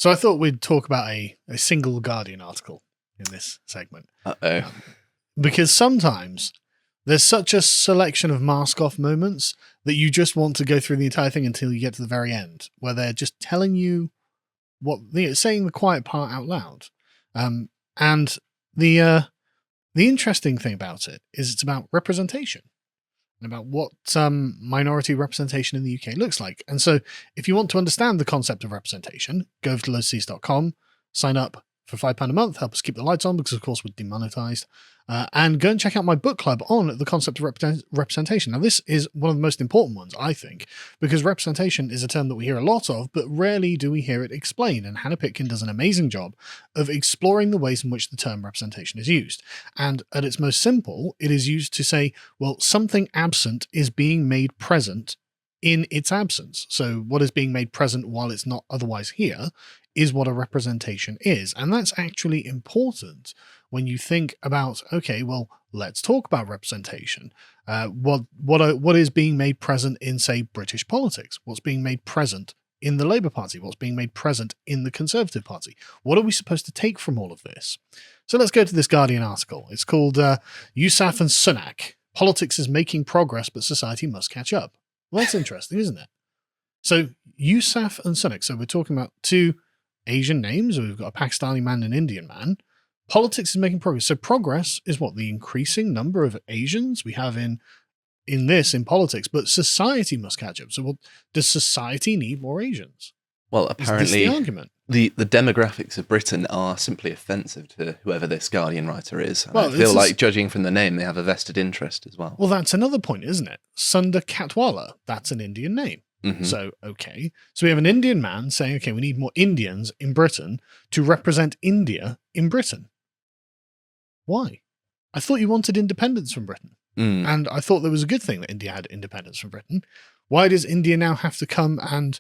So I thought we'd talk about a single Guardian article in this segment. Uh-oh. Because sometimes there's such a selection of mask-off moments that you just want to go through the entire thing until you get to the very end, where they're just telling you saying the quiet part out loud. And the interesting thing about it is it's about representation and about what minority representation in the UK looks like. And so if you want to understand the concept of representation, go over to lotus.com, sign up for £5 a month, help us keep the lights on because, of course, we're demonetized. And go and check out my book club on the concept of representation. Now, this is one of the most important ones, I think, because representation is a term that we hear a lot of, but rarely do we hear it explained. And Hannah Pitkin does an amazing job of exploring the ways in which the term representation is used. And at its most simple, it is used to say, well, something absent is being made present in its absence. So what is being made present while it's not otherwise here is what a representation is. And that's actually important when you think about, okay, well, let's talk about representation. What is being made present in, say, British politics? What's being made present in the Labour Party? What's being made present in the Conservative Party? What are we supposed to take from all of this? So let's go to this Guardian article. It's called Yousaf and Sunak. Politics is making progress, but society must catch up. Well, that's interesting, isn't it? So Yousaf and Sunak. So we're talking about two Asian names. We've got a Pakistani man and an Indian man. Politics is making progress. So progress is what? The increasing number of Asians we have in politics, but society must catch up. So does society need more Asians? Well, apparently the argument? The demographics of Britain are simply offensive to whoever this Guardian writer is. And I feel like, judging from the name, they have a vested interest as well. Well, that's another point, isn't it? Sundar Katwala, that's an Indian name. Mm-hmm. So, okay. So we have an Indian man saying, okay, we need more Indians in Britain to represent India in Britain. Why? I thought you wanted independence from Britain. And I thought there was a good thing that India had independence from Britain. Why does India now have to come and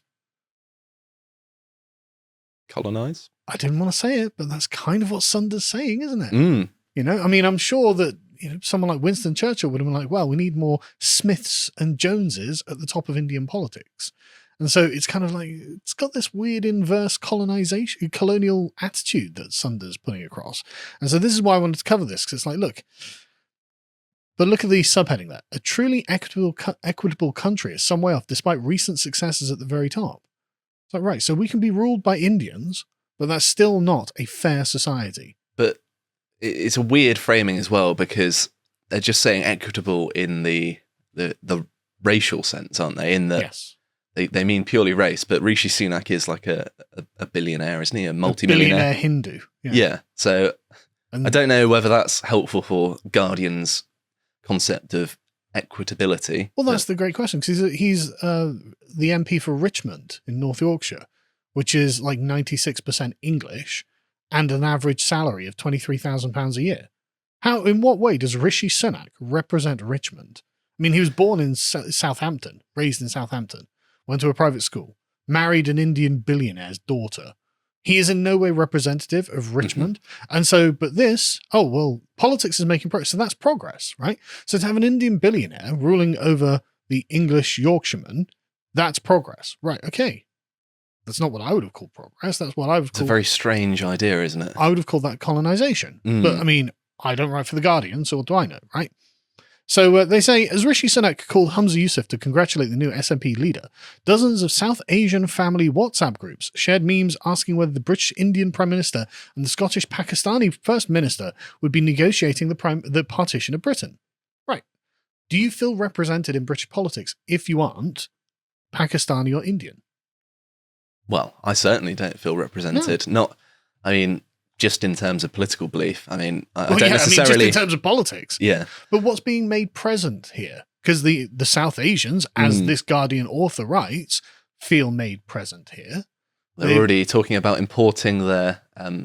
colonize? I didn't want to say it, but that's kind of what Sundar's saying, isn't it? You know, I mean, I'm sure that someone like Winston Churchill would have been like, well, we need more Smiths and Joneses at the top of Indian politics. And so it's kind of like, it's got this weird inverse colonial attitude that Sundar's putting across. And so this is why I wanted to cover this, because it's like, look at the subheading there. A truly equitable country is some way off, despite recent successes at the very top. It's like, right, so we can be ruled by Indians, but that's still not a fair society. But it's a weird framing as well, because they're just saying equitable in the racial sense, aren't they? In the yes. They mean purely race, but Rishi Sunak is like a billionaire, isn't he? A multi-millionaire. Billionaire Hindu. Yeah. So I don't know whether that's helpful for Guardian's concept of equitability. Well, that's the great question, because he's the MP for Richmond in North Yorkshire, which is like 96% English and an average salary of £23,000 a year. In what way does Rishi Sunak represent Richmond? I mean, he was born in Southampton, raised in Southampton, went to a private school, married an Indian billionaire's daughter. He is in no way representative of Richmond. And so, but politics is making progress. So that's progress, right? So to have an Indian billionaire ruling over the English Yorkshireman, that's progress. Right, okay. That's not what I would have called progress. That's what I would call... It's a very strange idea, isn't it? I would have called that colonization. But, I mean, I don't write for The Guardian, so what do I know, right? So they say, as Rishi Sunak called Humza Yousaf to congratulate the new SNP leader, dozens of South Asian family WhatsApp groups shared memes asking whether the British Indian Prime Minister and the Scottish Pakistani First Minister would be negotiating the partition of Britain. Right. Do you feel represented in British politics if you aren't Pakistani or Indian? Well, I certainly don't feel represented. No. Just in terms of political belief. I mean, I don't necessarily... just in terms of politics. Yeah. But what's being made present here? Because the South Asians, as this Guardian author writes, feel made present here. They're already talking about importing their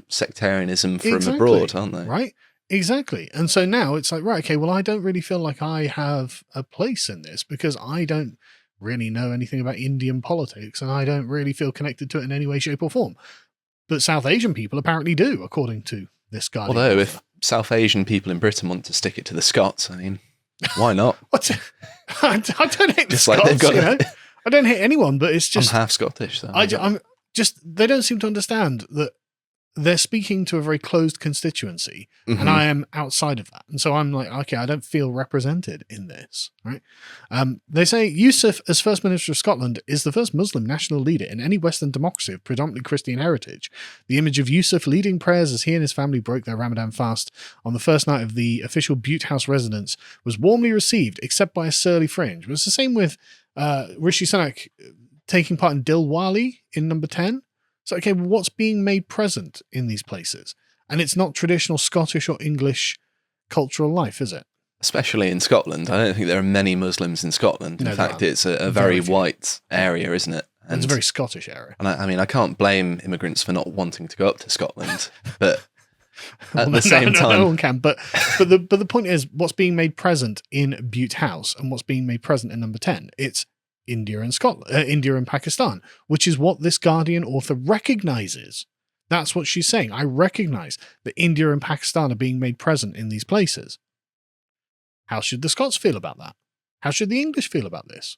sectarianism from abroad, aren't they? Right? Exactly. And so now it's like, right, okay, well, I don't really feel like I have a place in this because I don't really know anything about Indian politics and I don't really feel connected to it in any way, shape or form. But South Asian people apparently do, according to this Guardian. Although, if South Asian people in Britain want to stick it to the Scots, I mean, why not? I don't hate the Scots, I don't hate anyone, but it's just... I'm half Scottish, so... they don't seem to understand that they're speaking to a very closed constituency, Mhm. and I am outside of that. And so I'm like, okay, I don't feel represented in this, right? They say Yusuf, as First Minister of Scotland, is the first Muslim national leader in any Western democracy of predominantly Christian heritage. The image of Yusuf leading prayers as he and his family broke their Ramadan fast on the first night of the official Butte House residence was warmly received, except by a surly fringe. But it's the same with Rishi Sunak taking part in Dilwali in number 10. So, okay, what's being made present in these places? And it's not traditional Scottish or English cultural life, is it? Especially in Scotland. I don't think there are many Muslims in Scotland. In No, fact, there it's a very white area, isn't it? And it's a very Scottish area. And I mean, I can't blame immigrants for not wanting to go up to Scotland, but at Well, the same time, no one can. But the point is, what's being made present in Butte House and what's being made present in number 10? It's India and India and Pakistan, which is what this Guardian author recognizes. That's what she's saying. I recognize that India and Pakistan are being made present in these places. How should the Scots feel about that? How should the English feel about this?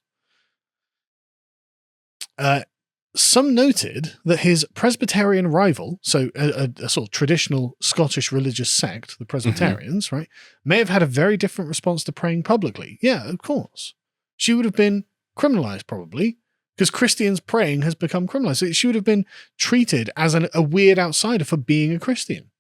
Some noted that his Presbyterian rival, so a sort of traditional Scottish religious sect, the Presbyterians, right, may have had a very different response to praying publicly. Yeah, of course. She would have been criminalized, probably, because Christians praying has become criminalized. So she would have been treated as a weird outsider for being a Christian.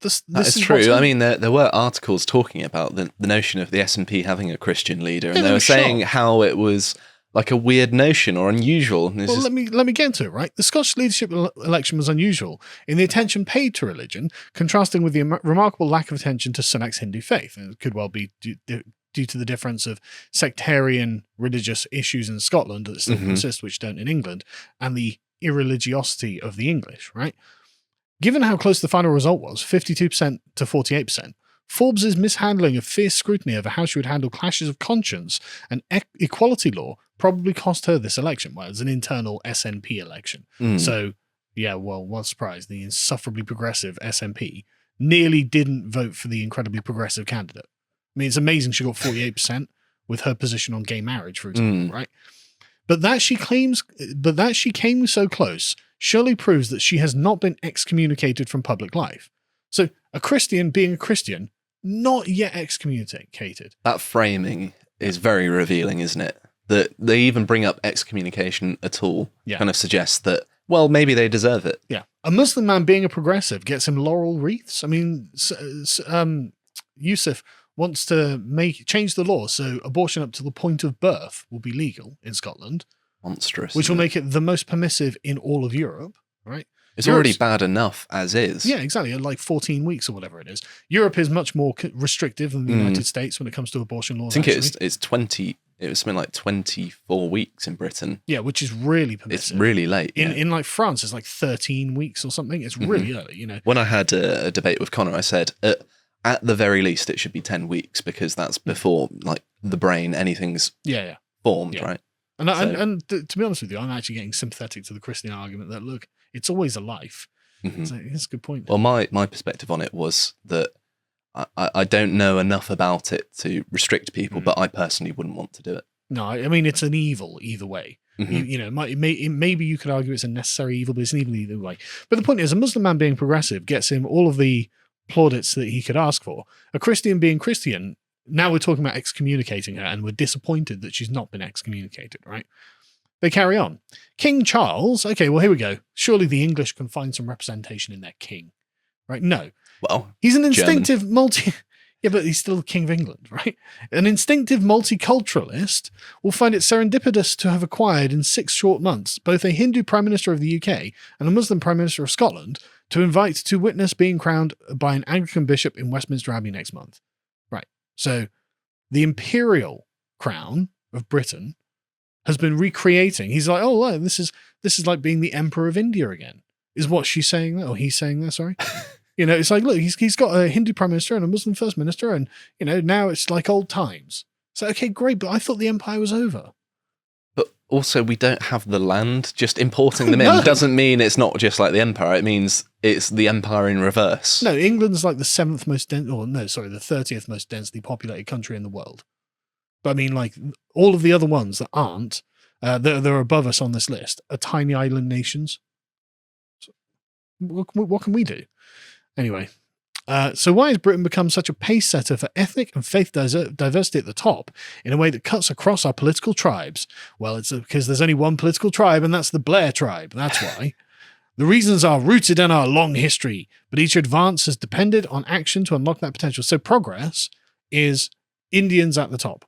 This is true. I mean, there were articles talking about the notion of the SNP having a Christian leader, and they were saying how it was like a weird notion or unusual. Well, let me get into it, right? The Scottish leadership election was unusual in the attention paid to religion, contrasting with the remarkable lack of attention to Sunak's Hindu faith. And it could well be due to the difference of sectarian religious issues in Scotland that still persist, which don't in England, and the irreligiosity of the English, right? Given how close the final result was, 52% to 48%, Forbes' mishandling of fierce scrutiny over how she would handle clashes of conscience and equality law probably cost her this election. Well, it was an internal SNP election. So, yeah, well, what a surprise. The insufferably progressive SNP nearly didn't vote for the incredibly progressive candidate. I mean, it's amazing she got 48% with her position on gay marriage, for example, right? But that she came so close surely proves that she has not been excommunicated from public life. So a Christian being a Christian, not yet excommunicated. That framing is very revealing, isn't it? That they even bring up excommunication at all kind of suggests that, well, maybe they deserve it. Yeah. A Muslim man being a progressive gets him laurel wreaths. I mean, Yusuf wants to change the law so abortion up to the point of birth will be legal in Scotland. Monstrous. Which will make it the most permissive in all of Europe, right? It's already bad enough as is. Yeah, exactly. Like 14 weeks or whatever it is. Europe is much more restrictive than the United States when it comes to abortion laws. I think it's 20. It was something like 24 weeks in Britain. Yeah, which is really permissive. It's really late. In like France, it's like 13 weeks or something. It's really early, you know. When I had a debate with Connor, I said at the very least it should be 10 weeks because that's before like the brain anything's formed, right? And to be honest with you, I'm actually getting sympathetic to the Christian argument that, look, it's always a life. So it's a good point. Well, my perspective on it was that I don't know enough about it to restrict people, but I personally wouldn't want to do it. No, I mean, it's an evil either way. You know, maybe you could argue it's a necessary evil, but it's an evil either way. But the point is, a Muslim man being progressive gets him all of the plaudits that he could ask for. A Christian being Christian, now we're talking about excommunicating her, and we're disappointed that she's not been excommunicated, right? They carry on. King Charles, okay, well, here we go. Surely the English can find some representation in their king, right? No. Well, he's an instinctive yeah, but he's still the King of England, right? An instinctive multiculturalist will find it serendipitous to have acquired in 6 short months both a Hindu Prime Minister of the UK and a Muslim Prime Minister of Scotland to invite to witness being crowned by an Anglican bishop in Westminster Abbey next month. Right. So the imperial crown of Britain has been recreating. He's like, oh, this is like being the Emperor of India again, is what she's saying there, or he's saying there, sorry. You know, it's like, look, he's got a Hindu Prime Minister and a Muslim First Minister, and, you know, now it's like old times. So, okay, great, but I thought the empire was over. But also, we don't have the land. Just importing them in doesn't mean it's not just like the empire. It means it's the empire in reverse. No, England's like the 7th most the 30th most densely populated country in the world. But I mean, like, all of the other ones that aren't that are above us on this list are tiny island nations. So what can we do? Anyway, so why has Britain become such a pace setter for ethnic and faith diversity at the top in a way that cuts across our political tribes? Well, it's because there's only one political tribe, and that's the Blair tribe. That's why. The reasons are rooted in our long history, but each advance has depended on action to unlock that potential. So progress is Indians at the top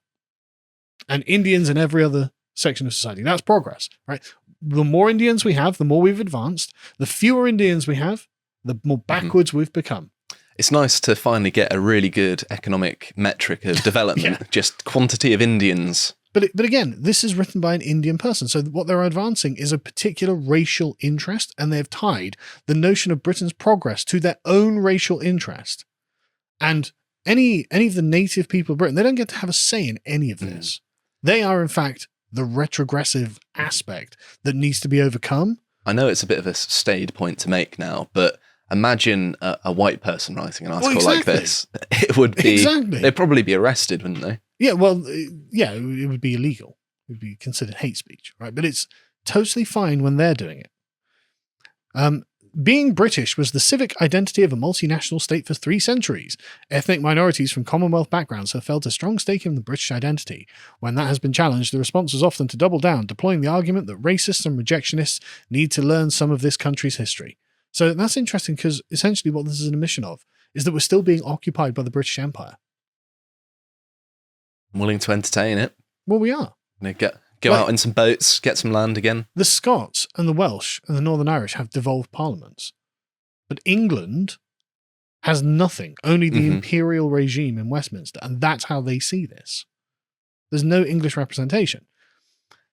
and Indians in every other section of society. That's progress, right? The more Indians we have, the more we've advanced. The fewer Indians we have, the more backwards we've become. It's nice to finally get a really good economic metric of development, just quantity of Indians. But again, this is written by an Indian person. So what they're advancing is a particular racial interest, and they've tied the notion of Britain's progress to their own racial interest. And any of the native people of Britain, they don't get to have a say in any of this. They are, in fact, the retrogressive aspect that needs to be overcome. I know it's a bit of a staid point to make now, but imagine a white person writing an article like this. It would be, they'd probably be arrested, wouldn't they? Yeah, well, yeah, it would be illegal. It would be considered hate speech, right? But it's totally fine when they're doing it. Being British was the civic identity of a multinational state for 3 centuries. Ethnic minorities from Commonwealth backgrounds have felt a strong stake in the British identity. When that has been challenged, the response was often to double down, deploying the argument that racists and rejectionists need to learn some of this country's history. So that's interesting because essentially what this is an admission of is that we're still being occupied by the British Empire. I'm willing to entertain it. Well, we are. Go out in some boats, get some land again. The Scots and the Welsh and the Northern Irish have devolved parliaments. But England has nothing, only the imperial regime in Westminster, and that's how they see this. There's no English representation.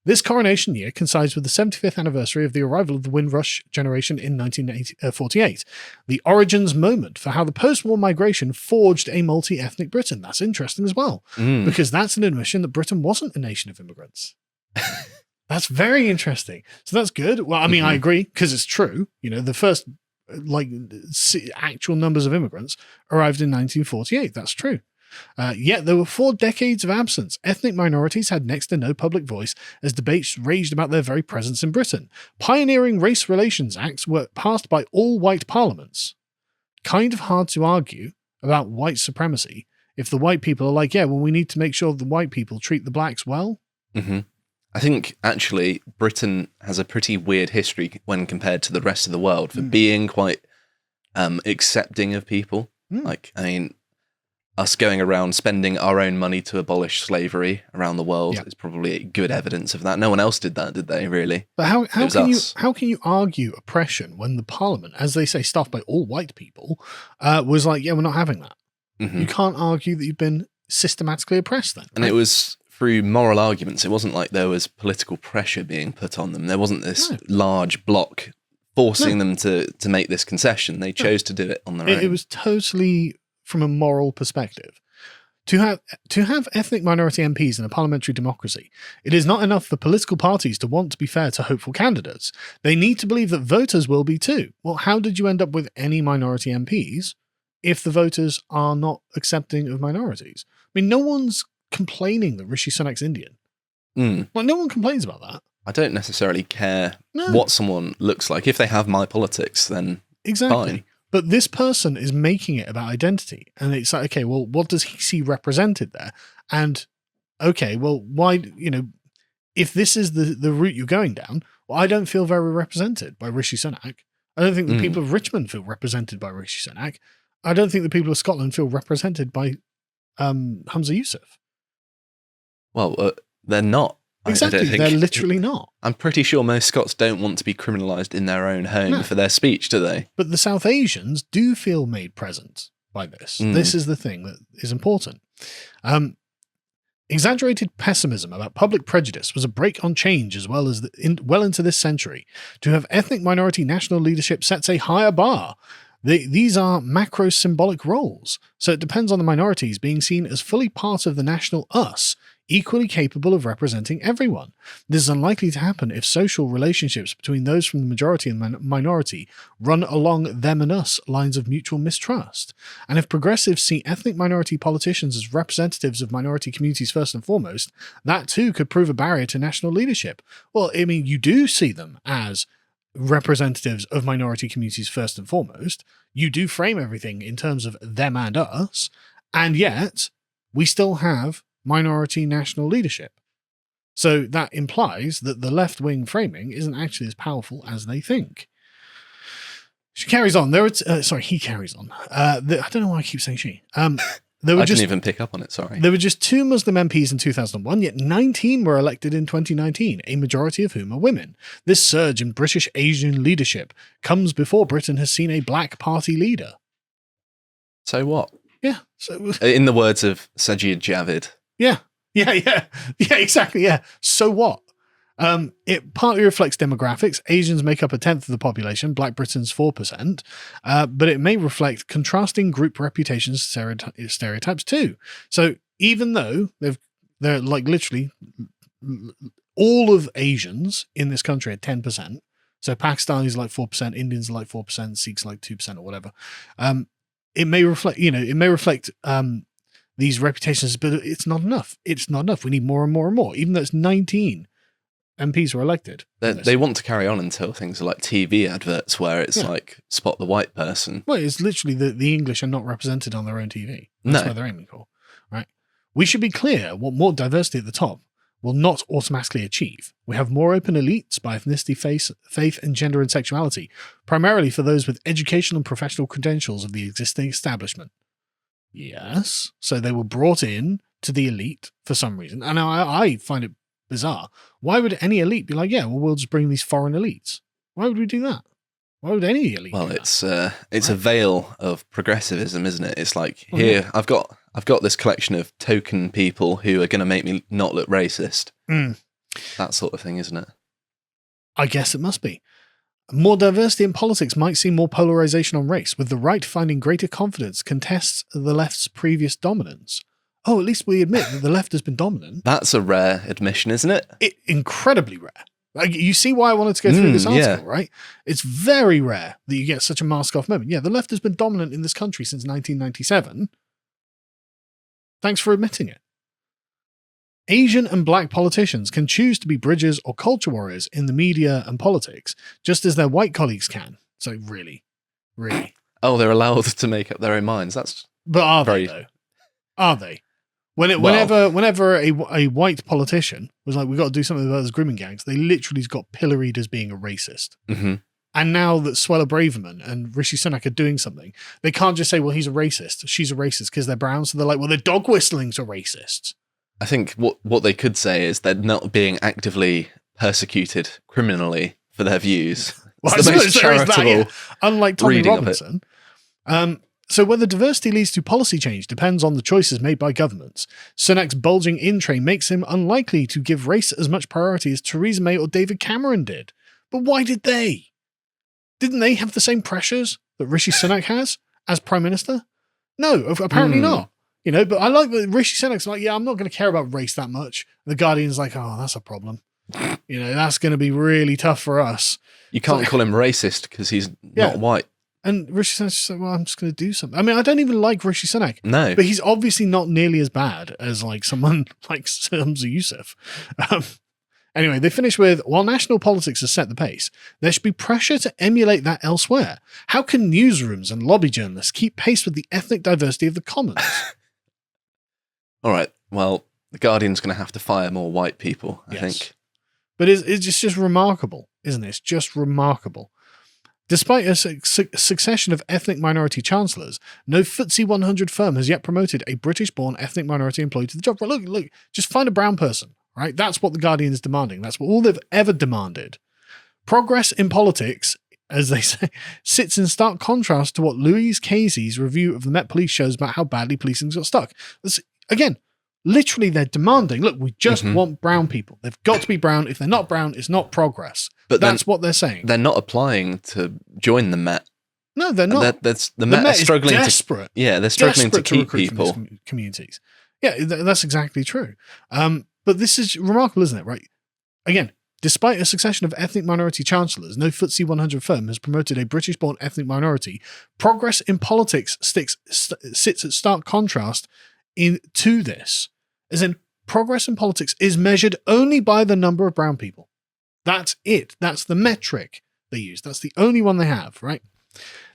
This coronation year coincides with the 75th anniversary of the arrival of the Windrush generation in 1948, the origins moment for how the post-war migration forged a multi-ethnic Britain. That's interesting as well, because that's an admission that Britain wasn't a nation of immigrants. That's very interesting. So that's good. Well, I mean, I agree, because it's true. You know, the first actual numbers of immigrants arrived in 1948. That's true. Yet there were 4 decades of absence. Ethnic minorities had next to no public voice as debates raged about their very presence in Britain. Pioneering race relations acts were passed by all white parliaments. Kind of hard to argue about white supremacy if the white people are like, yeah, well, we need to make sure the white people treat the blacks well. I think actually Britain has a pretty weird history when compared to the rest of the world for being quite accepting of people. Like, I mean, us going around spending our own money to abolish slavery around the world is probably good evidence of that. No one else did that, did they, really? But how can you argue oppression when the parliament, as they say, staffed by all white people, was like, yeah, we're not having that. You can't argue that you've been systematically oppressed then. Right? And it was through moral arguments. It wasn't like there was political pressure being put on them. There wasn't this large block forcing them to make this concession. They chose to do it on their own. It was totally from a moral perspective. To have ethnic minority MPs in a parliamentary democracy, it is not enough for political parties to want to be fair to hopeful candidates. They need to believe that voters will be too. Well, how did you end up with any minority MPs if the voters are not accepting of minorities? I mean, no one's complaining that Rishi Sunak's Indian. Like, no one complains about that. I don't necessarily care what someone looks like. If they have my politics, then fine. But this person is making it about identity. And it's like, okay, well, what does he see represented there? And, okay, well, why, you know, if this is the route you're going down, well, I don't feel very represented by Rishi Sunak. I don't think the people of Richmond feel represented by Rishi Sunak. I don't think the people of Scotland feel represented by Humza Yousaf. Well, they're not. Exactly, they're literally not. I'm pretty sure most Scots don't want to be criminalised in their own home for their speech, do they? But the South Asians do feel made present by this. This is the thing that is important. Exaggerated pessimism about public prejudice was a brake on change as well as well into this century. To have ethnic minority national leadership sets a higher bar. These are macro-symbolic roles, so it depends on the minorities being seen as fully part of the national us, equally capable of representing everyone. This is unlikely to happen if social relationships between those from the majority and minority run along them and us lines of mutual mistrust. And if progressives see ethnic minority politicians as representatives of minority communities first and foremost, that too could prove a barrier to national leadership. Well, I mean, you do see them as representatives of minority communities first and foremost. You do frame everything in terms of them and us, and yet we still have minority national leadership. So that implies that the left-wing framing isn't actually as powerful as they think. She carries on. He carries on. I don't know why I keep saying she. I didn't even pick up on it, sorry. There were just 2 Muslim MPs in 2001, yet 19 were elected in 2019, a majority of whom are women. This surge in British Asian leadership comes before Britain has seen a black party leader. So what? Yeah. So, in the words of Sajid Javid. Yeah, exactly, yeah. So what? It partly reflects demographics. Asians make up 1/10 of the population, Black Britain's 4%, but it may reflect contrasting group reputations, stereotypes too. So even though they're like literally all of Asians in this country are 10%, so Pakistanis like 4%, Indians are like 4%, Sikhs like 2% or whatever. It may reflect, these reputations, but it's not enough. It's not enough. We need more and more and more, even though it's 19 MPs were elected. They want to carry on until things are like TV adverts where it's like spot the white person. Well, it's literally the English are not represented on their own TV. That's what they're aiming for, right? We should be clear what more diversity at the top will not automatically achieve. We have more open elites by ethnicity, faith, and gender and sexuality, primarily for those with educational and professional credentials of the existing establishment. Yes, so they were brought in to the elite for some reason. And I find it bizarre. Why would any elite be like, yeah, well, we'll just bring these foreign elites? Why would we do that? Why would any elite? Well, it's a veil of progressivism, isn't it? It's like, I've got this collection of token people who are going to make me not look racist. That sort of thing, isn't it? I guess it must be. More diversity in politics might see more polarization on race, with the right finding greater confidence contests the left's previous dominance. Oh, at least we admit that the left has been dominant. That's a rare admission, isn't it? Incredibly rare. Like, you see why I wanted to go through this article, right? It's very rare that you get such a mask-off moment. Yeah, the left has been dominant in this country since 1997. Thanks for admitting it. Asian and black politicians can choose to be bridges or culture warriors in the media and politics, just as their white colleagues can. So really. Oh, they're allowed to make up their own minds. But are they, though? Are they? Whenever a white politician was like, we've got to do something about those grooming gangs, they literally got pilloried as being a racist. Mm-hmm. And now that Suella Braverman and Rishi Sunak are doing something, they can't just say, well, he's a racist, she's a racist because they're brown. So they're like, well, the dog whistlings are racists. I think what they could say is they're not being actively persecuted criminally for their views. Well, it's the most charitable unlike Tommy Robinson. So whether diversity leads to policy change depends on the choices made by governments. Sunak's bulging in tray makes him unlikely to give race as much priority as Theresa May or David Cameron did. But why did they? Didn't they have the same pressures that Rishi Sunak has as Prime Minister? No, apparently not. But I like that Rishi Sunak's like, yeah, I'm not going to care about race that much. The Guardian's like, oh, that's a problem. That's going to be really tough for us. You can't call him racist because he's not white. And Rishi Sunak's just like, well, I'm just going to do something. I mean, I don't even like Rishi Sunak. No. But he's obviously not nearly as bad as like someone like Hamza Yusuf. Anyway, they finish with, while national politics has set the pace, there should be pressure to emulate that elsewhere. How can newsrooms and lobby journalists keep pace with the ethnic diversity of the Commons? All right. Well, the Guardian's going to have to fire more white people, I think. But it's just remarkable, isn't it? It's just remarkable. Despite a succession of ethnic minority chancellors, no FTSE 100 firm has yet promoted a British-born ethnic minority employee to the job. Well, look, just find a brown person, right? That's what the Guardian is demanding. That's all they've ever demanded. Progress in politics, as they say, sits in stark contrast to what Louise Casey's review of the Met Police shows about how badly policing got stuck. Again, literally they're demanding, look, we just want brown people. They've got to be brown. If they're not brown, it's not progress. But that's what they're saying. They're not applying to join the Met. No, they're not. The Met are struggling desperate. They're struggling to keep people. Communities. Yeah, that's exactly true. But this is remarkable, isn't it? Right? Again, despite a succession of ethnic minority chancellors, no FTSE 100 firm has promoted a British-born ethnic minority. Progress in politics sits at stark contrast to this. As in, progress in politics is measured only by the number of brown people. That's it. That's the metric they use. That's the only one they have, right?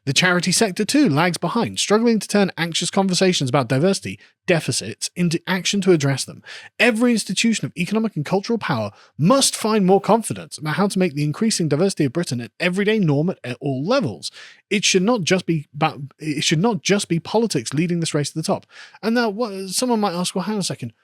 The charity sector, too, lags behind, struggling to turn anxious conversations about diversity deficits into action to address them. Every institution of economic and cultural power must find more confidence about how to make the increasing diversity of Britain an everyday norm at all levels. It should not just be politics leading this race to the top. And now, someone might ask, well, hang on a second.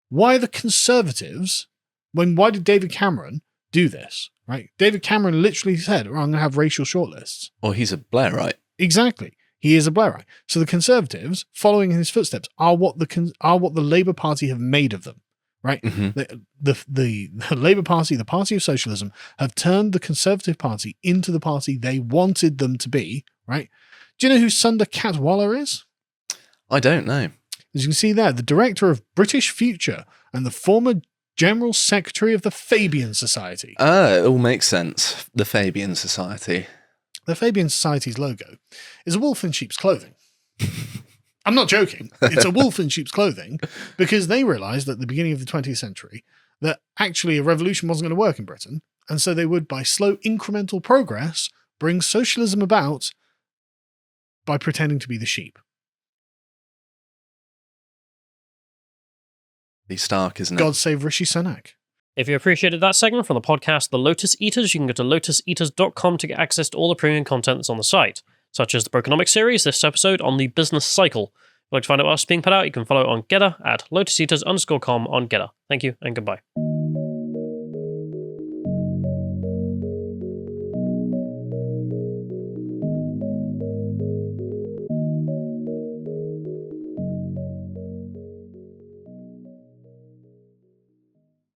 Why the Conservatives? Why did David Cameron do this? Right? David Cameron literally said, I'm going to have racial shortlists. Well, he's a Blairite. Exactly. He is a Blairite. So the Conservatives, following in his footsteps, are what the Labour Party have made of them. Right? Mm-hmm. The Labour Party, the Party of Socialism, have turned the Conservative Party into the party they wanted them to be. Right? Do you know who Sundar Katwala is? I don't know. As you can see there, the director of British Future and the former General Secretary of the Fabian Society. It all makes sense. The Fabian Society. The Fabian Society's logo is a wolf in sheep's clothing. I'm not joking. It's a wolf in sheep's clothing because they realized at the beginning of the 20th century that actually a revolution wasn't going to work in Britain. And so they would, by slow incremental progress, bring socialism about by pretending to be the sheep. Stark, isn't it? God save Rishi Sunak. If you appreciated that segment from the podcast The Lotus Eaters, you can go to lotuseaters.com to get access to all the premium content that's on the site, such as the Brokenomics series, this episode on the business cycle. If you'd like to find out what's being put out, you can follow on Getter at lotuseaters_com on Getter. Thank you and goodbye.